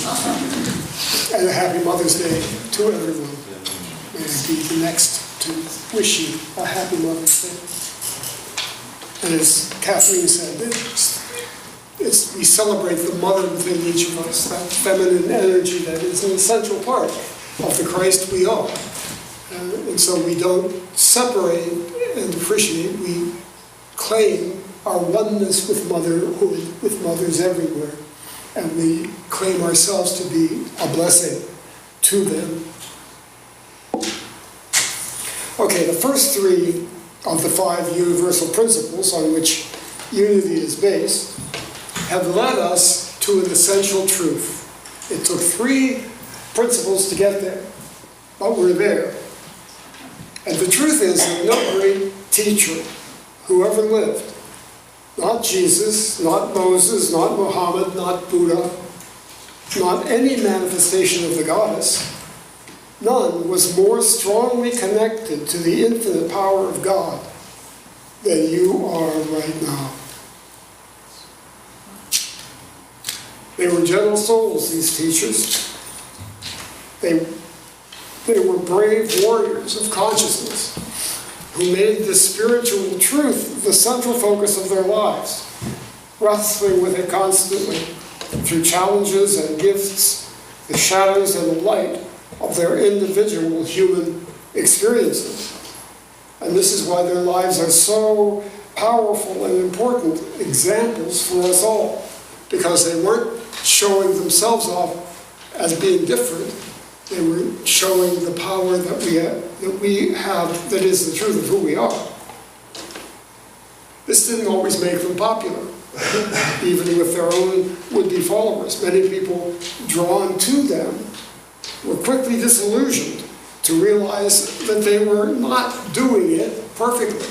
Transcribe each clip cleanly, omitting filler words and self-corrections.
And a happy Mother's Day to everyone. May I be the next to wish you a happy Mother's Day. And as Kathleen said, we celebrate the mother within each of us, that feminine energy that is an essential part of the Christ we are. And so we don't separate and appreciate, we claim our oneness with motherhood, with mothers everywhere. And we claim ourselves to be a blessing to them. Okay, the first three of the 5 universal principles on which unity is based have led us to an essential truth. It took 3 principles to get there, but we're there. And the truth is that no great teacher who ever lived, not Jesus, not Moses, not Muhammad, not Buddha, not any manifestation of the goddess, none was more strongly connected to the infinite power of God than you are right now. They were gentle souls, these teachers. They were brave warriors of consciousness who made the spiritual truth the central focus of their lives, wrestling with it constantly through challenges and gifts, the shadows and the light of their individual human experiences. And this is why their lives are so powerful and important examples for us all, because they weren't showing themselves off as being different. They were showing the power that we have, that is the truth of who we are. This didn't always make them popular, even with their own would-be followers. Many people drawn to them were quickly disillusioned to realize that they were not doing it perfectly.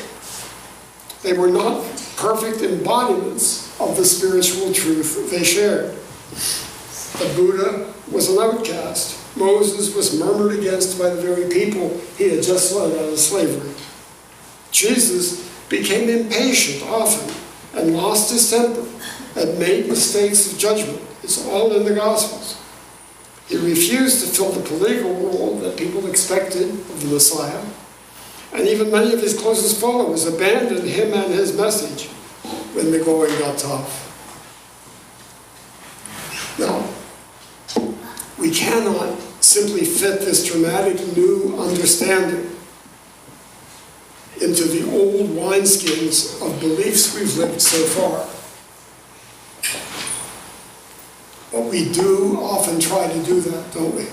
They were not perfect embodiments of the spiritual truth they shared. The Buddha was an outcast. Moses was murmured against by the very people he had just led out of slavery. Jesus became impatient often and lost his temper and made mistakes of judgment. It's all in the Gospels. He refused to fill the political role that people expected of the Messiah. And even many of his closest followers abandoned him and his message when the going got tough. Now, we cannot simply fit this dramatic new understanding into the old wineskins of beliefs we've lived so far. But we do often try to do that, don't we?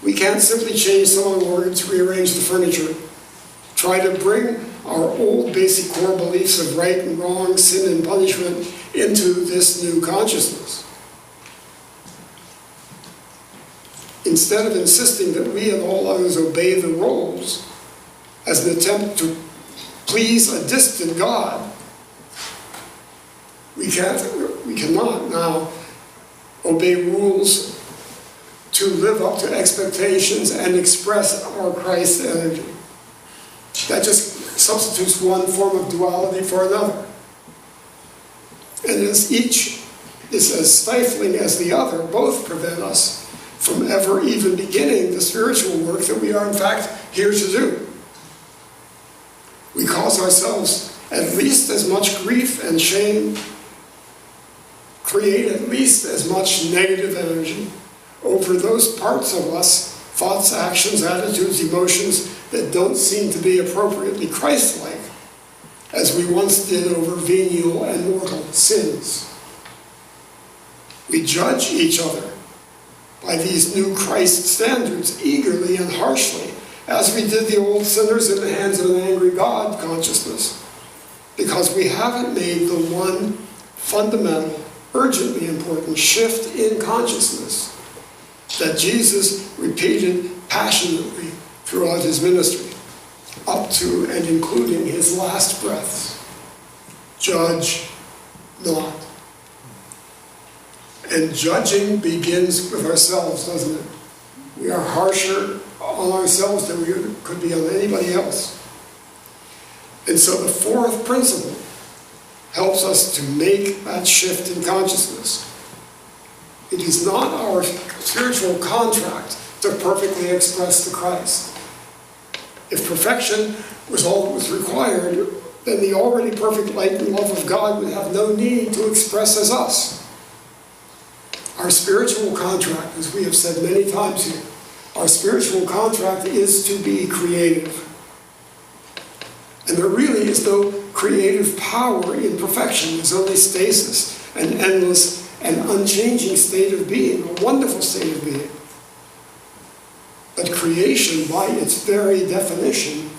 We can't simply change someone in order to rearrange the furniture. Try to bring our old basic core beliefs of right and wrong, sin and punishment into this new consciousness. Instead of insisting that we and all others obey the roles as an attempt to please a distant God, we cannot now obey rules to live up to expectations and express our Christ energy. That just substitutes one form of duality for another. And as each is as stifling as the other, both prevent us from ever even beginning the spiritual work that we are in fact here to do. We cause ourselves at least as much grief and shame, create at least as much negative energy over those parts of us, thoughts, actions, attitudes, emotions, that don't seem to be appropriately Christ-like, as we once did over venial and mortal sins. We judge each other by these new Christ standards eagerly and harshly, as we did the old sinners in the hands of an angry God consciousness, because we haven't made the one fundamental, urgently important shift in consciousness that Jesus repeated passionately throughout his ministry, up to and including his last breaths. Judge not. And judging begins with ourselves, doesn't it? We are harsher on ourselves than we could be on anybody else. And so the fourth principle helps us to make that shift in consciousness. It is not our spiritual contract to perfectly express the Christ. If perfection was all that was required, then the already perfect light and love of God would have no need to express as us. Our spiritual contract, as we have said many times here, our spiritual contract is to be creative. And there really is no creative power in perfection. There's only stasis, an endless and unchanging state of being, a wonderful state of being. But creation, by its very definition,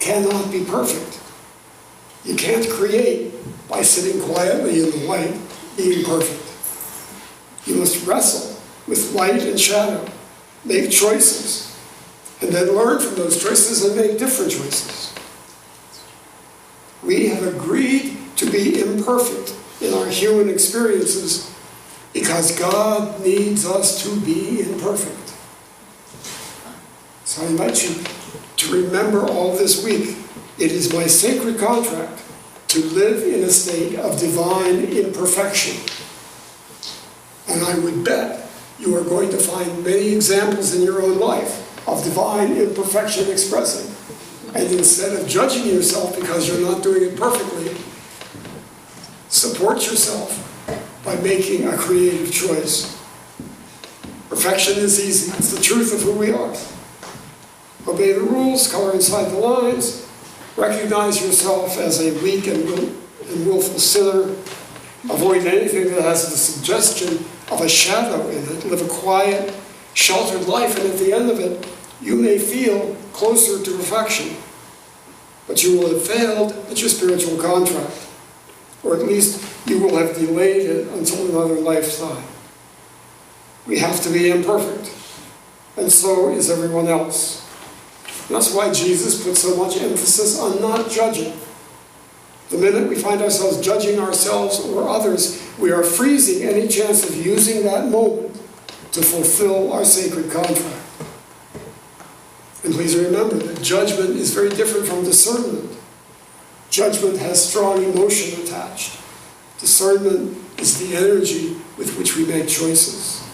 cannot be perfect. You can't create by sitting quietly in the light, being perfect. You must wrestle with light and shadow, make choices, and then learn from those choices and make different choices. We have agreed to be imperfect in our human experiences because God needs us to be imperfect. So I invite you to remember all this week. It is my sacred contract to live in a state of divine imperfection. And I would bet you are going to find many examples in your own life of divine imperfection expressing. And instead of judging yourself because you're not doing it perfectly, support yourself by making a creative choice. Perfection is easy. It's the truth of who we are. Obey the rules, color inside the lines, recognize yourself as a weak and willful sinner, avoid anything that has the suggestion of a shadow in it, live a quiet, sheltered life, and at the end of it, you may feel closer to perfection, but you will have failed at your spiritual contract, or at least you will have delayed it until another lifetime. We have to be imperfect, and so is everyone else. And that's why Jesus put so much emphasis on not judging. The minute we find ourselves judging ourselves or others, we are freezing any chance of using that moment to fulfill our sacred contract. And please remember that judgment is very different from discernment. Judgment has strong emotion attached. Discernment is the energy with which we make choices.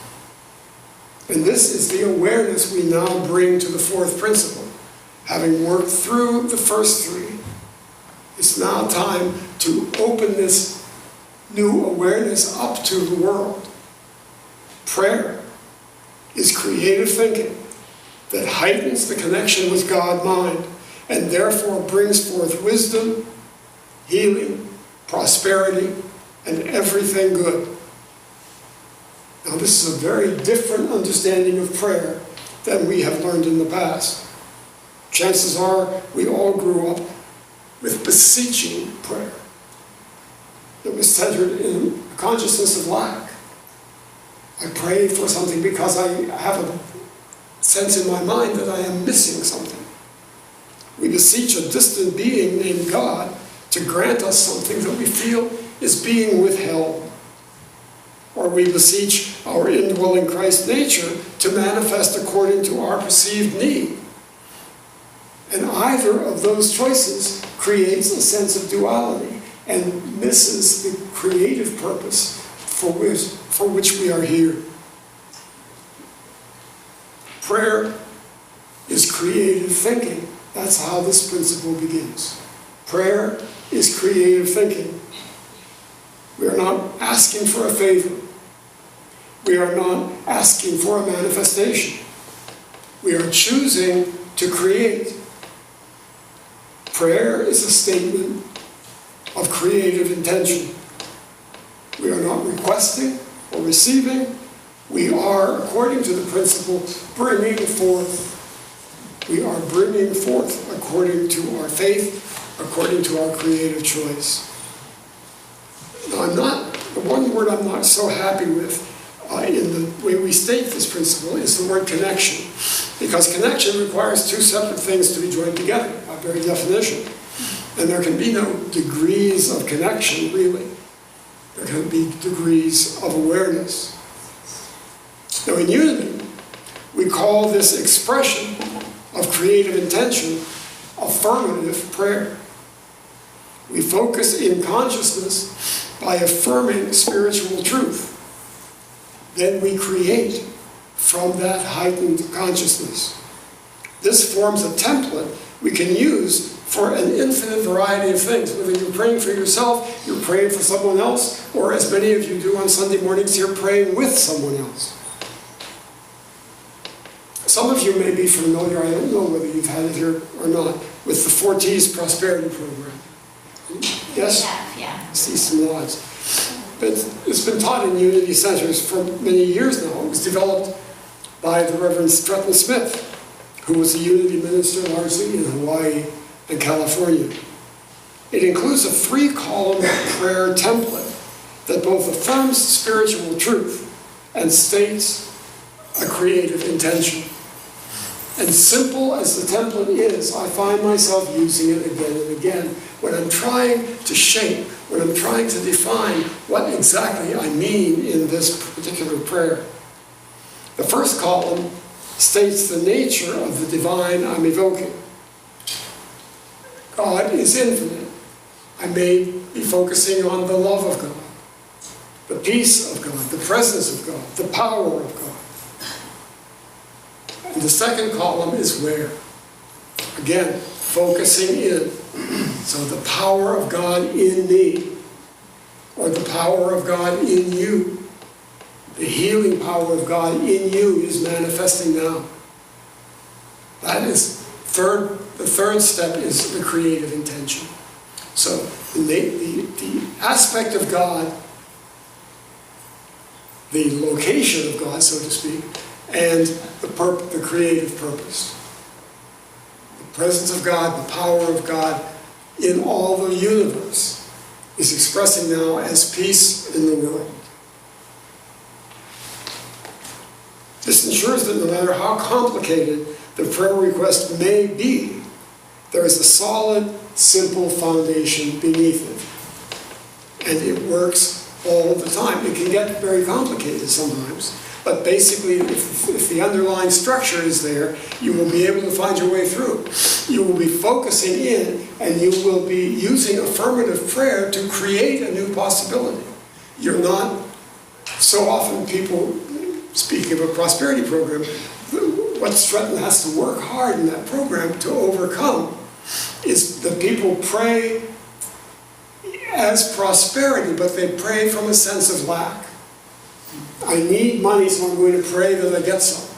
And this is the awareness we now bring to the fourth principle. Having worked through the first three, it's now time to open this new awareness up to the world. Prayer is creative thinking that heightens the connection with God-mind and therefore brings forth wisdom, healing, prosperity, and everything good. Now, this is a very different understanding of prayer than we have learned in the past. Chances are we all grew up with beseeching prayer. It was centered in a consciousness of lack. I pray for something because I have a sense in my mind that I am missing something. We beseech a distant being named God to grant us something that we feel is being withheld. Or we beseech our indwelling Christ nature to manifest according to our perceived need. And either of those choices creates a sense of duality and misses the creative purpose for which we are here. Prayer is creative thinking. That's how this principle begins. Prayer is creative thinking. We are not asking for a favor. We are not asking for a manifestation. We are choosing to create. Prayer is a statement of creative intention. We are not requesting or receiving. We are, according to the principle, bringing forth. We are bringing forth according to our faith, according to our creative choice. Now, the one word I'm not so happy with in the way we state this principle is the word connection. Because connection requires two separate things to be joined together, by very definition. And there can be no degrees of connection, really. There can be degrees of awareness. Now, in unity, we call this expression of creative intention affirmative prayer. We focus in consciousness by affirming spiritual truth. then we create from that heightened consciousness. This forms a template we can use for an infinite variety of things. Whether you're praying for yourself, you're praying for someone else, or as many of you do on Sunday mornings, you're praying with someone else. Some of you may be familiar, I don't know whether you've had it here or not, with the 4Ts Prosperity Program. Yes? Yeah. See some nods. But it's been taught in Unity Centers for many years now. It was developed by the Reverend Stretton Smith, who was a Unity minister largely in Hawaii and California. It includes a 3-column prayer template that both affirms spiritual truth and states a creative intention. And simple as the template is, I find myself using it again and again when I'm trying to shape, when I'm trying to define what exactly I mean in this particular prayer. The first column states the nature of the divine I'm evoking. God is infinite. I may be focusing on the love of God, the peace of God, the presence of God, the power of God. And the second column is where. Again, focusing in. So the power of God in me, or the power of God in you. The healing power of God in you is manifesting now. That is the third step is the creative intention. So the aspect of God, the location of God, so to speak, and the creative purpose. The presence of God, the power of God in all the universe is expressing now as peace in the world. This ensures that no matter how complicated the prayer request may be, there is a solid, simple foundation beneath it. And it works all the time. It can get very complicated sometimes. But basically, if the underlying structure is there, you will be able to find your way through. You will be focusing in, and you will be using affirmative prayer to create a new possibility. You're not, so often people, speaking of a prosperity program, what Stretton has to work hard in that program to overcome is that people pray as prosperity, but they pray from a sense of lack. I need money, so I'm going to pray that I get some.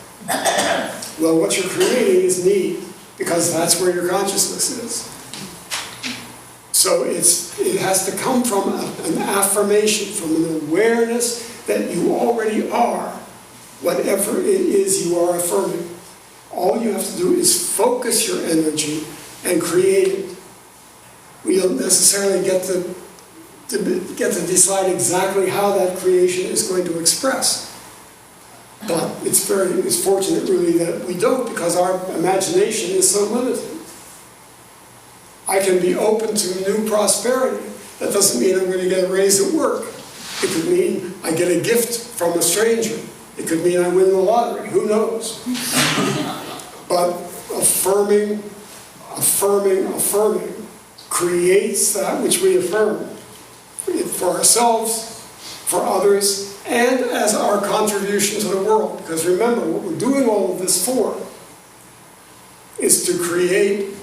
Well, what you're creating is need, because that's where your consciousness is. So it has to come from an affirmation, from an awareness that you already are, whatever it is you are affirming. All you have to do is focus your energy and create it. We don't necessarily get to decide exactly how that creation is going to express. But it's fortunate really that we don't, because our imagination is so limited. I can be open to new prosperity. That doesn't mean I'm going to get a raise at work. It could mean I get a gift from a stranger. It could mean I win the lottery. Who knows? But affirming creates that which we affirm. For ourselves, for others, and as our contribution to the world. Because remember, what we're doing all of this for is to create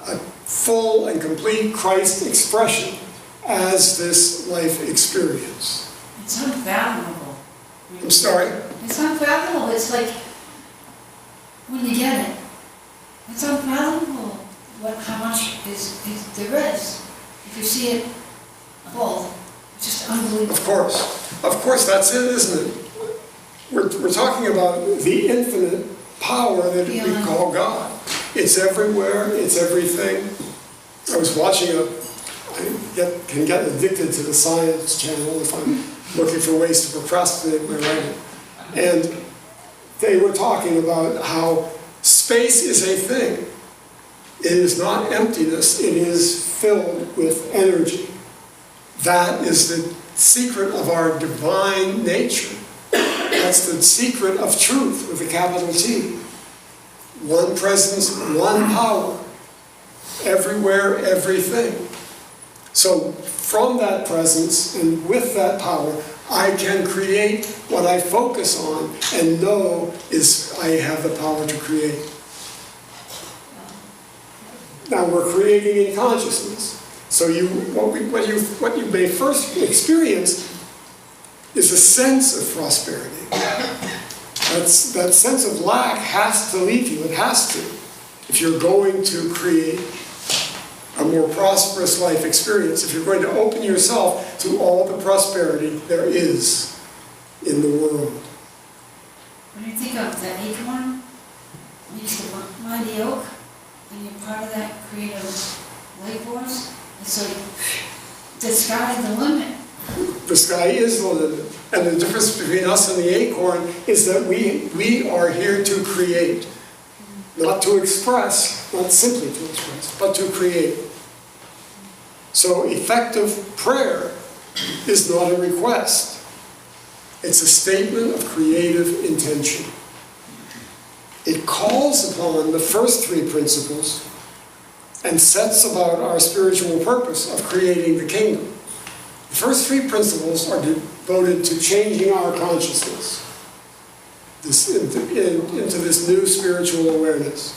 a full and complete Christ expression as this life experience. It's unfathomable. I'm sorry? It's unfathomable. It's like, when you get it, it's unfathomable how much there is. If you see it both, it's just unbelievable. Of course, that's it, isn't it? We're talking about the infinite power that we call God. It's everywhere, it's everything. I was watching I can get addicted to the Science Channel if I'm looking for ways to procrastinate my writing. And they were talking about how space is a thing. It is not emptiness, it is filled with energy. That is the secret of our divine nature. That's the secret of truth with a capital T. One presence, one power. Everywhere, everything. So from that presence and with that power, I can create what I focus on and know is I have the power to create. Now we're creating in consciousness. So what you may first experience is a sense of prosperity. That sense of lack has to leave you. It has to. If you're going to create a more prosperous life experience, if you're going to open yourself to all the prosperity there is in the world. When you think of the acorn, meets the mighty oak, and you're part of that creative life force, it's like the sky is the limit. The sky is the limit. And the difference between us and the acorn is that we are here to create. Not to express, not simply to express, but to create. So effective prayer is not a request. It's a statement of creative intention. It calls upon the first three principles and sets about our spiritual purpose of creating the kingdom. The first three principles are devoted to changing our consciousness into this new spiritual awareness.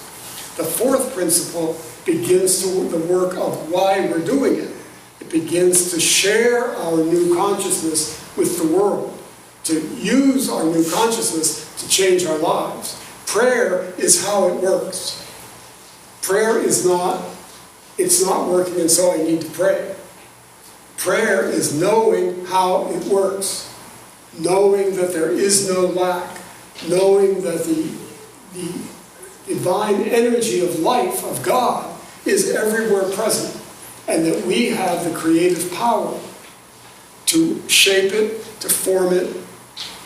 The fourth principle begins the work of why we're doing it. It begins to share our new consciousness with the world, to use our new consciousness to change our lives. Prayer is how it works. Prayer is not, it's not working and so I need to pray. Prayer is knowing how it works, knowing that there is no lack, knowing that the divine energy of life, of God, is everywhere present, and that we have the creative power to shape it, to form it,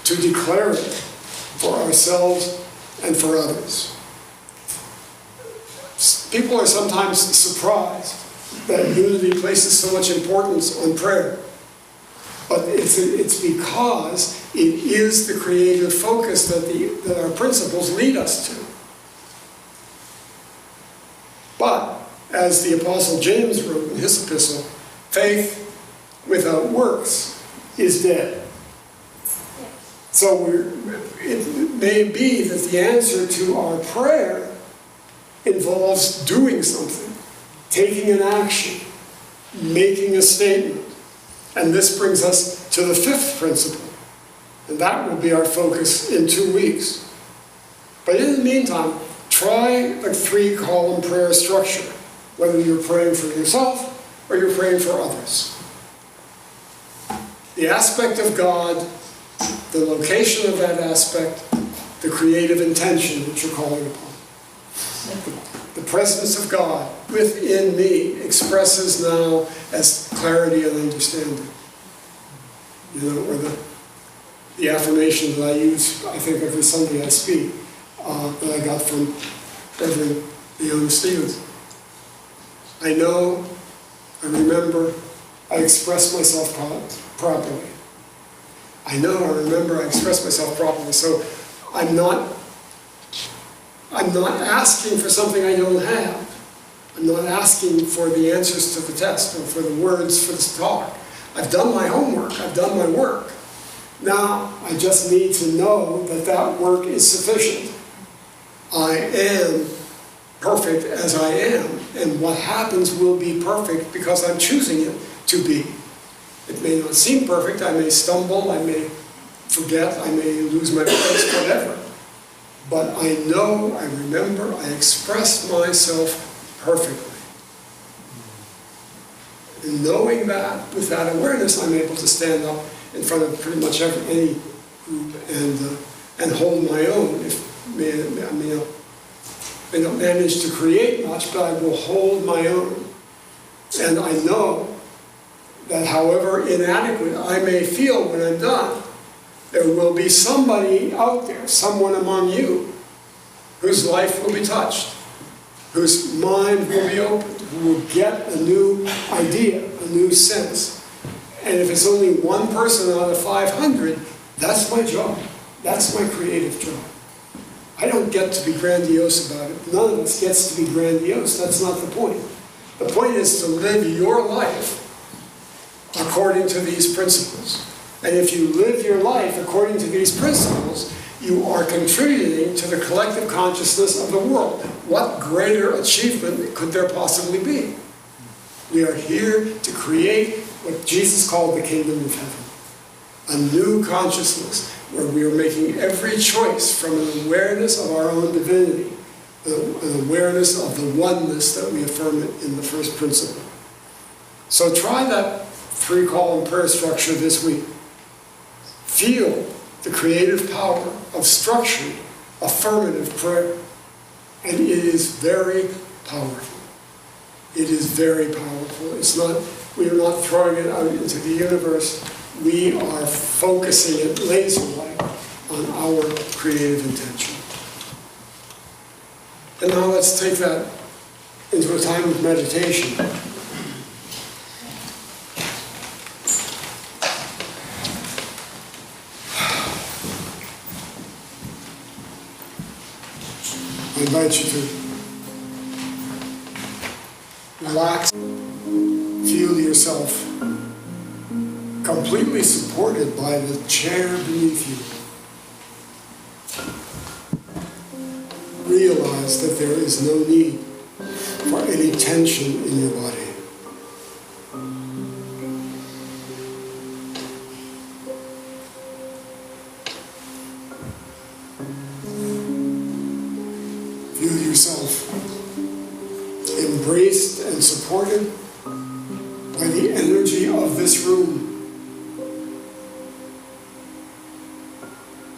to declare it for ourselves and for others. People are sometimes surprised that unity places so much importance on prayer. But it's because it is the creative focus that our principles lead us to. But, as the Apostle James wrote in his epistle, faith without works is dead. So it may be that the answer to our prayer involves doing something, taking an action, making a statement. And this brings us to the fifth principle. And that will be our focus in 2 weeks. But in the meantime, try a 3-column prayer structure, whether you're praying for yourself or you're praying for others. The aspect of God, the location of that aspect, the creative intention that you're calling upon. The presence of God within me expresses now as clarity and understanding. You know, or the affirmation that I use, I think, every Sunday I speak, that I got from Reverend Leona Stevens. I know, I remember, I express myself properly. I know, I remember, I express myself properly. So I'm not asking for something I don't have. I'm not asking for the answers to the test or for the words for this talk. I've done my homework. I've done my work. Now, I just need to know that that work is sufficient. I am perfect as I am, and what happens will be perfect because I'm choosing it to be. It may not seem perfect. I may stumble. I may forget. I may lose my place, whatever. But I know, I remember, I express myself perfectly. And knowing that, with that awareness, I'm able to stand up in front of pretty much any group and hold my own. I may not manage to create much, but I will hold my own. And I know that however inadequate I may feel when I'm done, there will be somebody out there, someone among you, whose life will be touched, whose mind will be opened, who will get a new idea, a new sense. And if it's only one person out of 500, that's my job. That's my creative job. I don't get to be grandiose about it. None of us gets to be grandiose. That's not the point. The point is to live your life according to these principles. And if you live your life according to these principles, you are contributing to the collective consciousness of the world. What greater achievement could there possibly be? We are here to create what Jesus called the kingdom of heaven. A new consciousness where we are making every choice from an awareness of our own divinity, an awareness of the oneness that we affirm in the first principle. So try that 3-column prayer structure this week. Feel the creative power of structured, affirmative prayer. And it is very powerful. It is very powerful. It's not, we are not throwing it out into the universe. We are focusing it laser-like on our creative intention. And now let's take that into a time of meditation. I invite you to relax, feel yourself completely supported by the chair beneath you. Realize that there is no need for any tension in your body. Feel yourself embraced and supported by the energy of this room.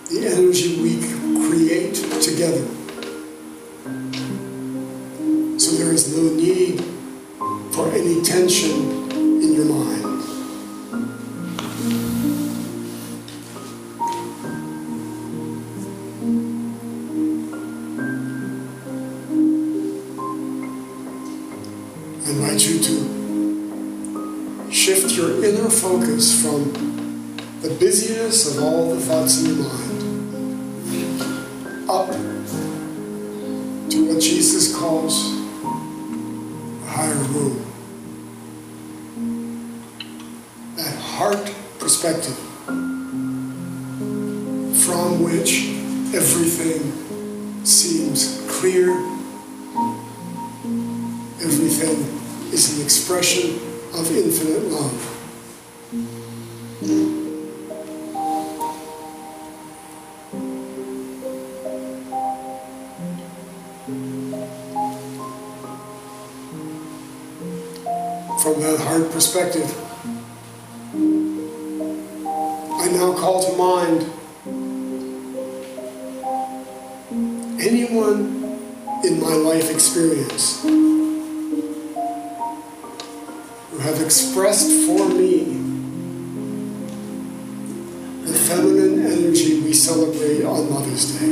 The energy we create together. So there is no need for any tension in your mind. I invite you to shift your inner focus from the busyness of all the thoughts in your mind up to what Jesus calls a higher room. That heart perspective from which everything seems clear, everything is an expression of infinite love. From that heart perspective, I now call to mind anyone in my life experience who have expressed for me the feminine energy we celebrate on Mother's Day.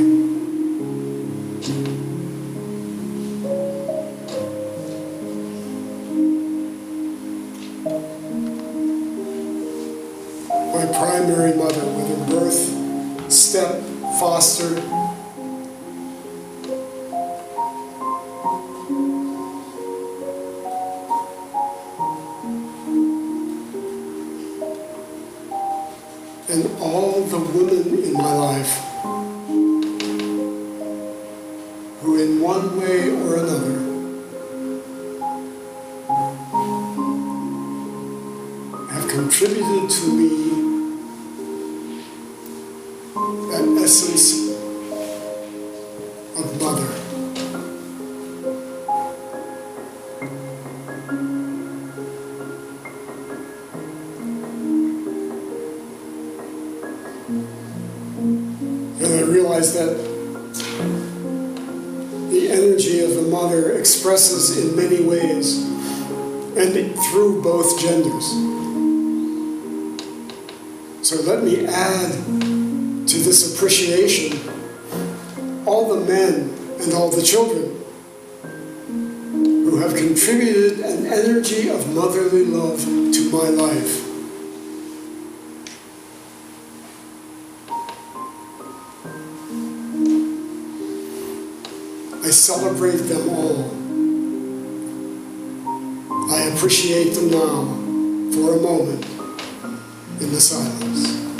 My primary mother, whether birth, step, foster, and all the women in my life who in one way or another have contributed to me that essence of mother. And I realize that the energy of the mother expresses in many ways and through both genders. So let me add to this appreciation all the men and all the children who have contributed an energy of motherly love to my life. I celebrate them all. I appreciate them now for a moment. in the silence.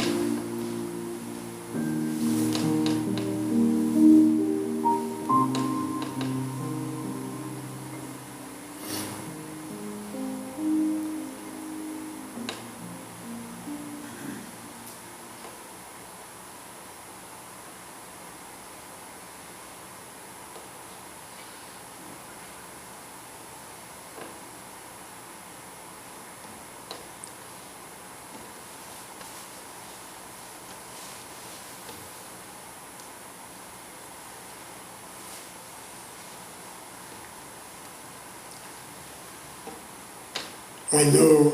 I know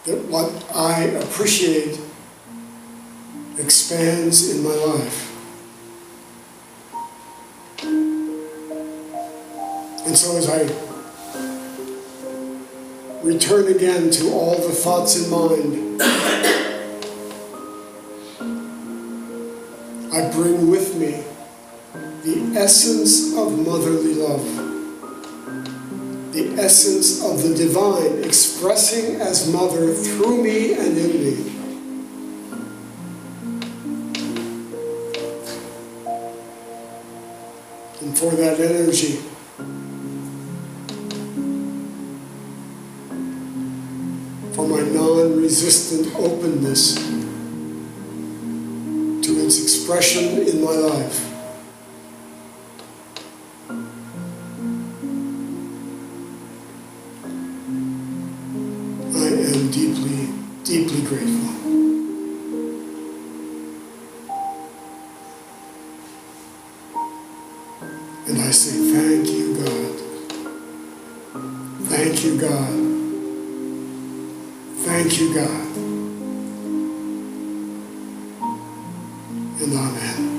that what I appreciate expands in my life. And so as I return again to all the thoughts in mind, I bring with me the essence of motherly love. The essence of the divine expressing as mother through me and in me. And for that energy, for my non-resistant openness to its expression in my life, deeply, deeply grateful. And I say, thank you, God. Thank you, God. Thank you, God. And amen.